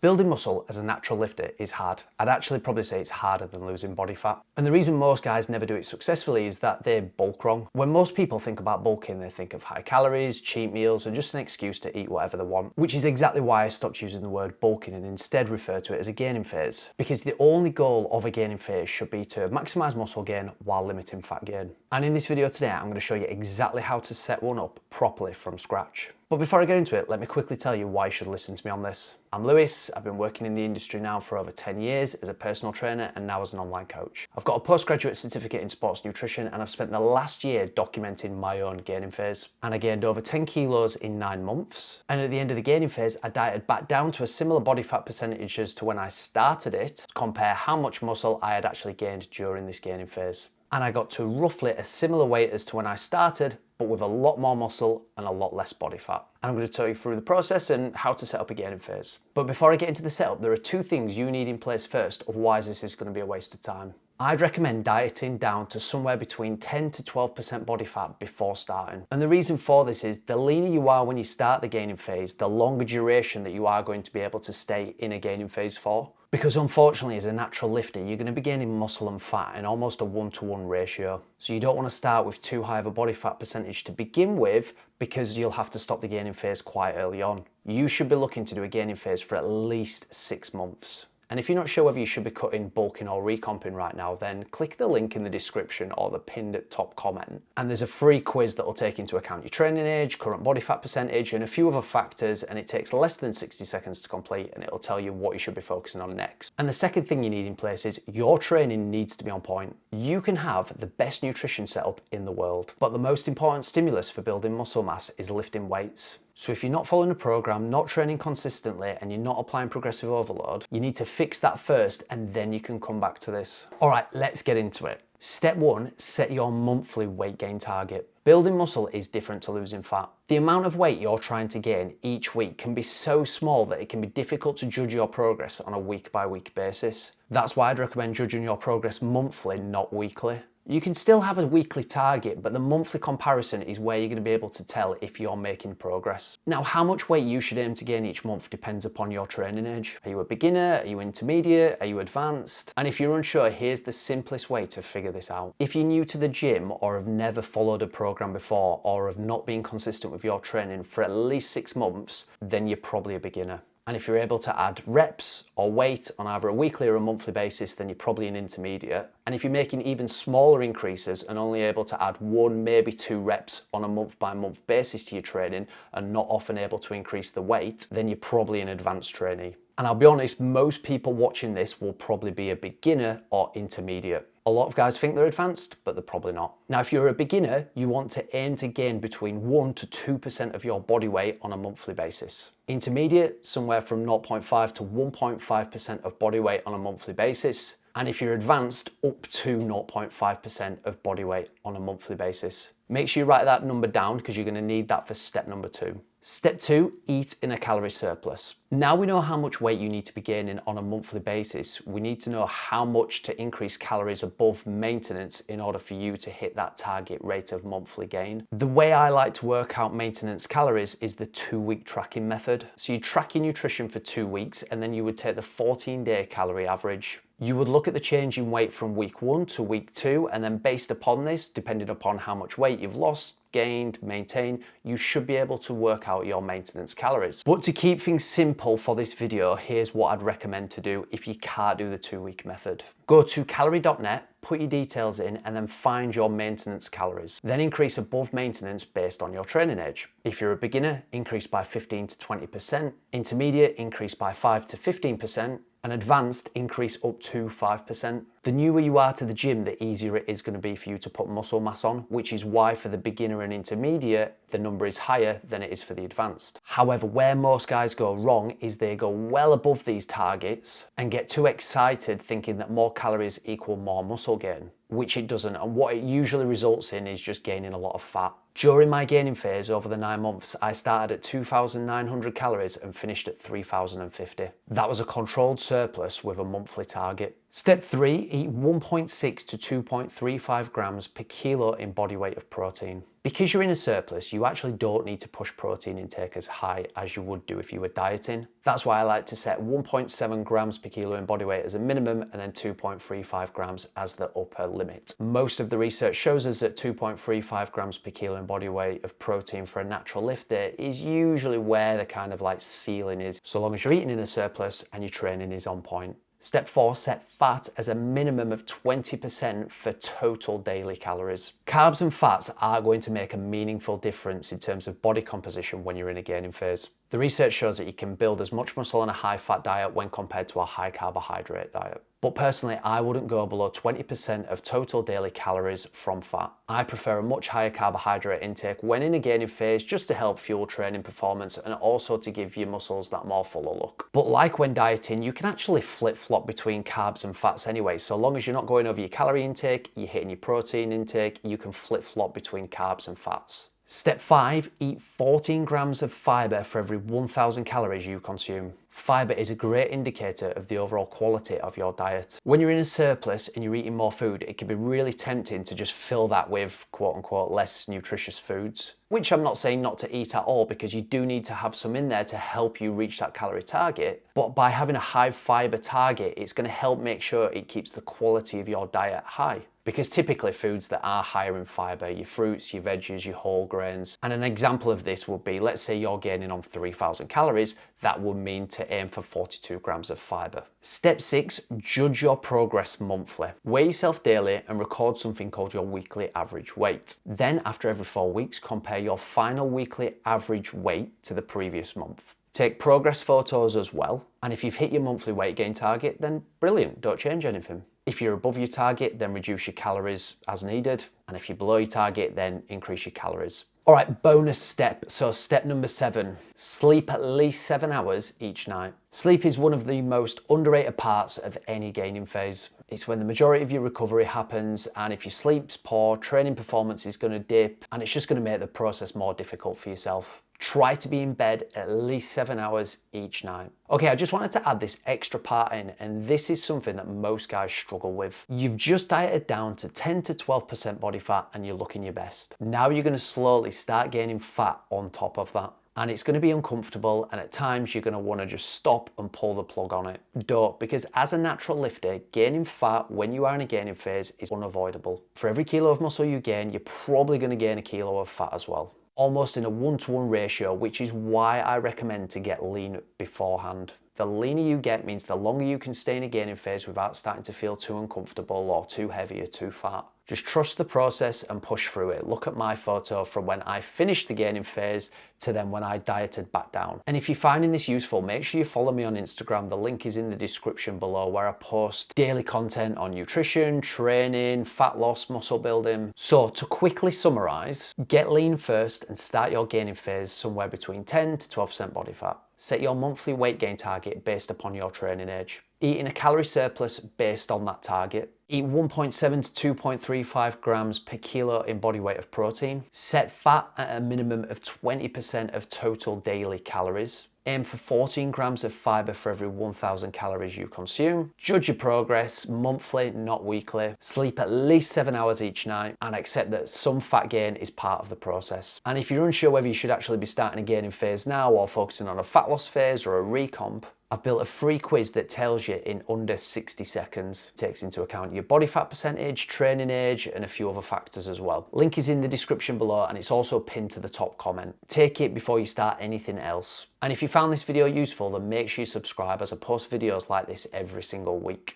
Building muscle as a natural lifter is hard. I'd actually probably say it's harder than losing body fat. And the reason most guys never do it successfully is that they bulk wrong. When most people think about bulking, they think of high calories, cheat meals, and just an excuse to eat whatever they want, which is exactly why I stopped using the word bulking and instead refer to it as a gaining phase. Because the only goal of a gaining phase should be to maximize muscle gain while limiting fat gain. And in this video today, I'm going to show you exactly how to set one up properly from scratch. But before I get into it, let me quickly tell you why you should listen to me on this. I'm Lewis. I've been working in the industry now for over 10 years as a personal trainer and now as an online coach. I've got a postgraduate certificate in sports nutrition and I've spent the last year documenting my own gaining phase. And I gained over 10 kilos in 9 months. And at the end of the gaining phase, I dieted back down to a similar body fat percentage as to when I started it, to compare how much muscle I had actually gained during this gaining phase. And I got to roughly a similar weight as to when I started, but with a lot more muscle and a lot less body fat. And I'm going to tell you through the process and how to set up a gaining phase. But before I get into the setup, there are 2 things you need in place first, otherwise this is going to be a waste of time. I'd recommend dieting down to somewhere between 10 to 12% body fat before starting. And the reason for this is the leaner you are when you start the gaining phase, the longer duration that you are going to be able to stay in a gaining phase for. Because unfortunately, as a natural lifter, you're going to be gaining muscle and fat in almost a 1-to-1 ratio. So you don't want to start with too high of a body fat percentage to begin with, because you'll have to stop the gaining phase quite early on. You should be looking to do a gaining phase for at least 6 months. And if you're not sure whether you should be cutting, bulking or recomping right now, then click the link in the description or the pinned top comment. And there's a free quiz that will take into account your training age, current body fat percentage and a few other factors, and it takes less than 60 seconds to complete and it'll tell you what you should be focusing on next. And the second thing you need in place is your training needs to be on point. You can have the best nutrition setup in the world, but the most important stimulus for building muscle mass is lifting weights. So if you're not following a program, not training consistently, and you're not applying progressive overload, you need to fix that first and then you can come back to this. All right, let's get into it. Step 1, set your monthly weight gain target. Building muscle is different to losing fat. The amount of weight you're trying to gain each week can be so small that it can be difficult to judge your progress on a week-by-week basis. That's why I'd recommend judging your progress monthly, not weekly. You can still have a weekly target, but the monthly comparison is where you're going to be able to tell if you're making progress. Now, how much weight you should aim to gain each month depends upon your training age. Are you a beginner? Are you intermediate? Are you advanced? And if you're unsure, here's the simplest way to figure this out. If you're new to the gym or have never followed a program before or have not been consistent with your training for at least 6 months, then you're probably a beginner. And if you're able to add reps or weight on either a weekly or a monthly basis, then you're probably an intermediate. And if you're making even smaller increases and only able to add 1, maybe 2 reps on a month-by-month basis to your training and not often able to increase the weight, then you're probably an advanced trainee. And I'll be honest, most people watching this will probably be a beginner or intermediate. A lot of guys think they're advanced, but they're probably not. Now, if you're a beginner, you want to aim to gain between 1 to 2% of your body weight on a monthly basis. Intermediate, somewhere from 0.5 to 1.5% of body weight on a monthly basis. And if you're advanced, up to 0.5% of body weight on a monthly basis. Make sure you write that number down because you're going to need that for step number 2. Step 2, eat in a calorie surplus. Now we know how much weight you need to be gaining on a monthly basis. We need to know how much to increase calories above maintenance in order for you to hit that target rate of monthly gain. The way I like to work out maintenance calories is the 2-week tracking method. So you track your nutrition for 2 weeks and then you would take the 14-day calorie average. You would look at the change in weight from week 1 to week 2, and then based upon this, depending upon how much weight you've lost, gained, maintained, you should be able to work out your maintenance calories. But to keep things simple for this video, here's what I'd recommend to do if you can't do the 2-week method. Go to calorie.net, put your details in, and then find your maintenance calories. Then increase above maintenance based on your training age. If you're a beginner, increase by 15 to 20%. Intermediate, increase by 5 to 15%. And advanced, increase up to 5%. The newer you are to the gym, the easier it is going to be for you to put muscle mass on, which is why for the beginner and intermediate, the number is higher than it is for the advanced. However, where most guys go wrong is they go well above these targets and get too excited thinking that more calories equal more muscle gain, which it doesn't. And what it usually results in is just gaining a lot of fat. During my gaining phase over the 9 months, I started at 2,900 calories and finished at 3,050. That was a controlled surplus with a monthly target. Step 3, eat 1.6 to 2.35 grams per kilo in body weight of protein. Because you're in a surplus, you actually don't need to push protein intake as high as you would do if you were dieting. That's why I like to set 1.7 grams per kilo in body weight as a minimum and then 2.35 grams as the upper limit. Most of the research shows us that 2.35 grams per kilo in body weight of protein for a natural lifter is usually where the kind of like ceiling is, so long as you're eating in a surplus and your training is on point. Step 4, set fat as a minimum of 20% for total daily calories. Carbs and fats are going to make a meaningful difference in terms of body composition when you're in a gaining phase. The research shows that you can build as much muscle on a high fat diet when compared to a high carbohydrate diet. But personally, I wouldn't go below 20% of total daily calories from fat. I prefer a much higher carbohydrate intake when in a gaining phase, just to help fuel training performance and also to give your muscles that more fuller look. But like when dieting, you can actually flip-flop between carbs and fats anyway. So long as you're not going over your calorie intake, you're hitting your protein intake, you can flip-flop between carbs and fats. Step 5, eat 14 grams of fibre for every 1,000 calories you consume. Fibre is a great indicator of the overall quality of your diet. When you're in a surplus and you're eating more food, it can be really tempting to just fill that with quote unquote less nutritious foods, which I'm not saying not to eat at all, because you do need to have some in there to help you reach that calorie target. But by having a high fibre target, it's going to help make sure it keeps the quality of your diet high. Because typically foods that are higher in fibre, your fruits, your veggies, your whole grains. And an example of this would be, let's say you're gaining on 3,000 calories, that would mean to aim for 42 grams of fibre. Step 6, judge your progress monthly. Weigh yourself daily and record something called your weekly average weight. Then after every 4 weeks, compare your final weekly average weight to the previous month. Take progress photos as well. And if you've hit your monthly weight gain target, then brilliant, don't change anything. If you're above your target, then reduce your calories as needed. And if you're below your target, then increase your calories. All right, bonus step. So step number 7, sleep at least 7 hours each night. Sleep is one of the most underrated parts of any gaining phase. It's when the majority of your recovery happens, and if your sleep's poor, training performance is going to dip, and it's just going to make the process more difficult for yourself. Try to be in bed at least 7 hours each night. Okay, I just wanted to add this extra part in, and this is something that most guys struggle with. You've just dieted down to 10 to 12% body fat and you're looking your best. Now you're going to slowly start gaining fat on top of that. And it's going to be uncomfortable, and at times you're going to want to just stop and pull the plug on it. Don't, because as a natural lifter, gaining fat when you are in a gaining phase is unavoidable. For every kilo of muscle you gain, you're probably going to gain a kilo of fat as well. Almost in a 1-to-1 ratio, which is why I recommend to get lean beforehand. The leaner you get means the longer you can stay in a gaining phase without starting to feel too uncomfortable or too heavy or too fat. Just trust the process and push through it. Look at my photo from when I finished the gaining phase to then when I dieted back down. And if you're finding this useful, make sure you follow me on Instagram. The link is in the description below, where I post daily content on nutrition, training, fat loss, muscle building. So to quickly summarize, get lean first and start your gaining phase somewhere between 10 to 12% body fat. Set your monthly weight gain target based upon your training age. Eat in a calorie surplus based on that target. Eat 1.7 to 2.35 grams per kilo in body weight of protein. Set fat at a minimum of 20% of total daily calories. Aim for 14 grams of fibre for every 1,000 calories you consume. Judge your progress monthly, not weekly. Sleep at least 7 hours each night, and accept that some fat gain is part of the process. And if you're unsure whether you should actually be starting a gaining phase now or focusing on a fat loss phase or a recomp, I've built a free quiz that tells you in under 60 seconds. It takes into account your body fat percentage, training age, and a few other factors as well. Link is in the description below, and it's also pinned to the top comment. Take it before you start anything else. And if you found this video useful, then make sure you subscribe, as I post videos like this every single week.